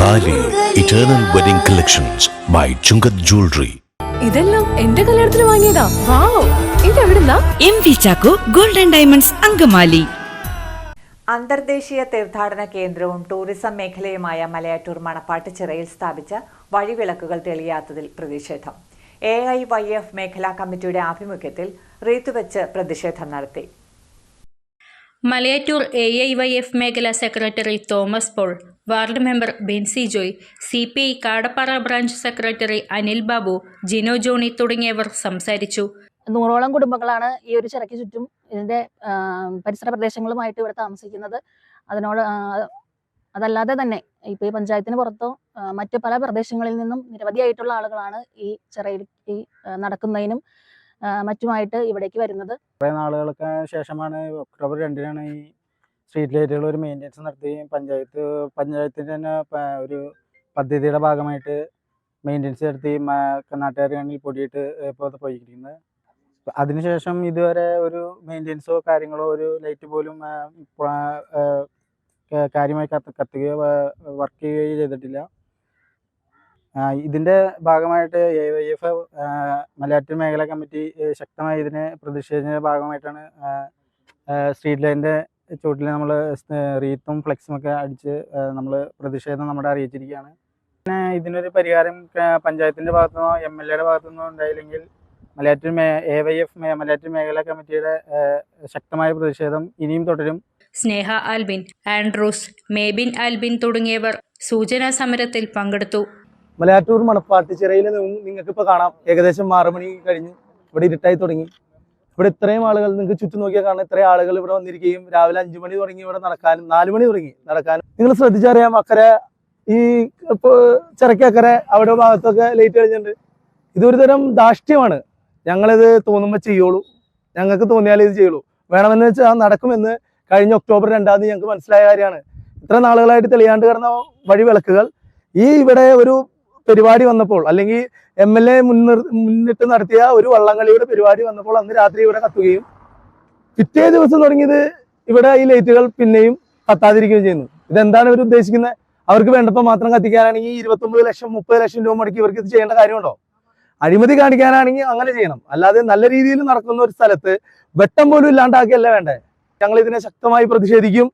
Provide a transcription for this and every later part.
താലി eternal wedding collections by Chungath jewellery. ഇതെല്ലാം എന്റെ കല്യാണത്തിന് വാങ്ങിയതാ. വാവ്, ഇതെവിടുന്നാ? MV Chacko golden diamonds Angamaly. അന്തർദേശീയ തീർത്ഥാടന കേന്ദ്രവും ടൂറിസം മേഖലയുമായ മലയാറ്റൂർ മണപ്പാട്ടുചിറയിൽ സ്ഥാപിച്ച വഴിവിളക്കുകൾ തെളിയാത്തതിൽ പ്രതിഷേധം. AIYF മേഖലാ കമ്മിറ്റിയുടെ ആഭിമുഖ്യത്തിൽ റീത്തുവെച്ച് പ്രതിഷേധം നടത്തി. മലയാറ്റൂർ AIYF മേഖലാ secretary Thomas Paul, ward member Bensy Joy, CPI Kadappara branch secretary Anil Babu, Jino Johny തുടങ്ങിയവർ സംസാരിച്ചു. 100ഓളം കുടുംബങ്ങളാണ് ഈ ഒരു ചിറയ്ക്ക് ചുറ്റും ഇതിന്റെ പരിസര പ്രദേശങ്ങളുമായിട്ട് ഇവിടെ താമസിക്കുന്നത്. അതല്ലാതെ തന്നെ ഇപ്പൊ ഈ പഞ്ചായത്തിന് പുറത്തോ മറ്റു പല പ്രദേശങ്ങളിൽ നിന്നും നിരവധിയായിട്ടുള്ള ആളുകളാണ് ഈ ചിറയിൽ നടക്കുന്നതിനും മറ്റുമായിട്ട് ഇവിടേക്ക് വരുന്നത്. കുറേ നാളുകൾക്ക് ശേഷമാണ് ഒക്ടോബർ 2-നാണ് ഈ സ്ട്രീറ്റ് ലൈറ്റുകൾ ഒരു മെയിൻ്റെനൻസ് നടത്തി പഞ്ചായത്തിൻ്റെ തന്നെ ഒരു പദ്ധതിയുടെ ഭാഗമായിട്ട് മെയിൻ്റെനൻസ് നടത്തി നാട്ടുകാർ കണ്ണിൽ പൊടിയിട്ട് ഇപ്പോൾ പോയിരിക്കുന്നത്. അതിനുശേഷം ഇതുവരെ ഒരു മെയിൻ്റെനൻസോ കാര്യങ്ങളോ ഒരു ലൈറ്റ് പോലും കാര്യമായി കത്തുകയോ വർക്ക് ചെയ്യുകയോ ചെയ്തിട്ടില്ല. ഇതിൻ്റെ ഭാഗമായിട്ട് AIYF മലയാറ്റൂർ മേഖലാ കമ്മിറ്റി ശക്തമായി ഇതിനെ പ്രതിഷേധിച്ചതിൻ്റെ ഭാഗമായിട്ടാണ് സ്ട്രീറ്റ് ലൈറ്റിൻ്റെ ചുവട്ടിൽ നമ്മൾ റീത്തും ഫ്ലെക്സും ഒക്കെ അടിച്ച് നമ്മൾ പ്രതിഷേധം നമ്മുടെ അറിയിച്ചിരിക്കുകയാണ്. പിന്നെ ഇതിനൊരു പരിഹാരം പഞ്ചായത്തിൻ്റെ ഭാഗത്തുനിന്നോ MLA യുടെ ഭാഗത്തുനിന്നോ ഉണ്ടായില്ലെങ്കിൽ മലയാറ്റൂർ മലയാറ്റൂർ മേഖലാ കമ്മിറ്റിയുടെ ശക്തമായ പ്രതിഷേധം ഇനിയും തുടരും. സ്നേഹ ആൽബിൻ, ആൻഡ്രൂസ്, മേബിൻ ആൽബിൻ തുടങ്ങിയവർ സൂചനാ സമരത്തിൽ പങ്കെടുത്തു. മലയാറ്റൂർ മണപ്പാട്ടുചിറയിൽ നിങ്ങൾക്ക് ഇപ്പോൾ കാണാം, ഏകദേശം 6 മണി കഴിഞ്ഞ് ഇവിടെ ഇരുട്ടായി തുടങ്ങി. ഇവിടെ ഇത്രയും ആളുകൾ നിങ്ങൾക്ക് ചുറ്റും നോക്കിയാൽ കാണാം. ഇത്രയും ആളുകൾ ഇവിടെ വന്നിരിക്കുകയും രാവിലെ 5 മണി തുടങ്ങി ഇവിടെ നടക്കാനും 4 മണി തുടങ്ങി നടക്കാനും. നിങ്ങൾ ശ്രദ്ധിച്ചറിയാം, അക്കരെ ഈ ചിറക്കക്കരെ അവിടെ ഭാഗത്തൊക്കെ ലൈറ്റ് കളിച്ചിട്ടുണ്ട്. ഇതൊരു തരം ധാർഷ്ട്യമാണ്. ഞങ്ങളിത് തോന്നുമ്പോൾ ചെയ്യുള്ളൂ, ഞങ്ങൾക്ക് തോന്നിയാലേ ഇത് ചെയ്യുള്ളൂ. വേണമെന്ന് വെച്ചാൽ നടക്കുമെന്ന് കഴിഞ്ഞ ഒക്ടോബർ 2-ാം തീയതി ഞങ്ങൾക്ക് മനസ്സിലായ കാര്യമാണ്. ഇത്ര നാളുകളായിട്ട് തെളിയാണ്ട് കിടന്ന വഴിവിളക്കുകൾ ഇവിടെ ഒരു പരിപാടി വന്നപ്പോൾ, അല്ലെങ്കിൽ MLA മുന്നിട്ട് നടത്തിയ ഒരു വള്ളംകളിയുടെ പരിപാടി വന്നപ്പോൾ അന്ന് രാത്രി ഇവിടെ കത്തുകയും പിറ്റേ ദിവസം തുടങ്ങിയത് ഇവിടെ ഈ ലൈറ്റുകൾ പിന്നെയും കത്താതിരിക്കുകയും ചെയ്യുന്നു. ഇതെന്താണ് ഇവർ ഉദ്ദേശിക്കുന്നത്? അവർക്ക് വേണ്ടപ്പോൾ മാത്രം കത്തിക്കാനാണെങ്കിൽ 29 ലക്ഷം 30 ലക്ഷം രൂപ മുടക്കി ഇവർക്ക് ഇത് ചെയ്യേണ്ട കാര്യമുണ്ടോ? അഴിമതി കാണിക്കാനാണെങ്കിൽ അങ്ങനെ ചെയ്യണം. അല്ലാതെ നല്ല രീതിയിൽ നടക്കുന്ന ഒരു സ്ഥലത്ത് വെട്ടം പോലും ഇല്ലാണ്ടാക്കിയല്ല വേണ്ടേ. ഞങ്ങൾ ഇതിനെ ശക്തമായി പ്രതിഷേധിക്കും.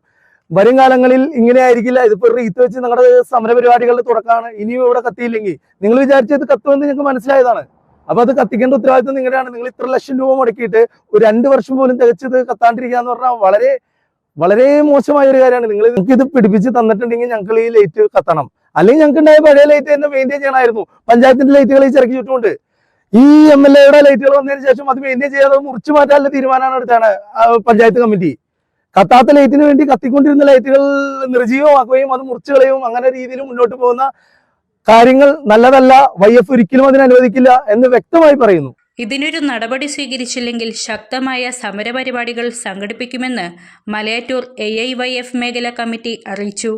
വരും കാലങ്ങളിൽ ഇങ്ങനെ ആയിരിക്കില്ല. ഇതിപ്പോ റീത്ത് വെച്ച് നിങ്ങളുടെ സമരപരിപാടികളുടെ തുടക്കമാണ്. ഇനിയും ഇവിടെ കത്തിയില്ലെങ്കിൽ നിങ്ങൾ വിചാരിച്ചത് കത്തുമെന്ന് ഞങ്ങൾക്ക് മനസ്സിലായതാണ്. അപ്പൊ അത് കത്തിക്കേണ്ട ഉത്തരവാദിത്വം നിങ്ങളുടെയാണ്. നിങ്ങൾ ഇത്ര ലക്ഷം രൂപ മുടക്കിയിട്ട് ഒരു 2 വർഷം പോലും തികച്ചത് കത്താണ്ടിരിക്കുക എന്ന് പറഞ്ഞാൽ വളരെ വളരെ മോശമായ ഒരു കാര്യമാണ്. നിങ്ങൾക്ക് ഇത് പിടിപ്പിച്ച് തന്നിട്ടുണ്ടെങ്കിൽ ഞങ്ങൾക്ക് ഈ ലൈറ്റ് കത്തണം. അല്ലെങ്കിൽ ഞങ്ങൾക്ക് ഉണ്ടായ പഴയ ലൈറ്റ് തന്നെ മെയിൻറ്റെയിൻ ചെയ്യണമായിരുന്നു. പഞ്ചായത്തിന്റെ ലൈറ്റുകൾ ഈ ചിറക്കി ചുറ്റുമുണ്ട്. ഈ MLA യുടെ ലൈറ്റുകൾ വന്നതിന് ശേഷം അത് മെയിൻറ്റെയിൻ ചെയ്യാതെ മുറിച്ചു മാറ്റാനുള്ള തീരുമാനമാണ് എടുത്താണ് പഞ്ചായത്ത് കമ്മിറ്റി. കത്താത്ത ലൈറ്റിന് വേണ്ടി കത്തിക്കൊണ്ടിരുന്ന ലൈറ്റുകൾ നിർജീവമാക്കുകയും അത് മുറിച്ചു കളയും അങ്ങനെ രീതിയിൽ മുന്നോട്ട് പോകുന്ന കാര്യങ്ങൾ നല്ലതല്ല. YF ഒരിക്കലും അതിന് അനുവദിക്കില്ല എന്ന് വ്യക്തമായി പറയുന്നു. ഇതിനൊരു നടപടി സ്വീകരിച്ചില്ലെങ്കിൽ ശക്തമായ സമരപരിപാടികൾ സംഘടിപ്പിക്കുമെന്ന് മലയാറ്റൂർ AIYF മേഖലാ കമ്മിറ്റി അറിയിച്ചു.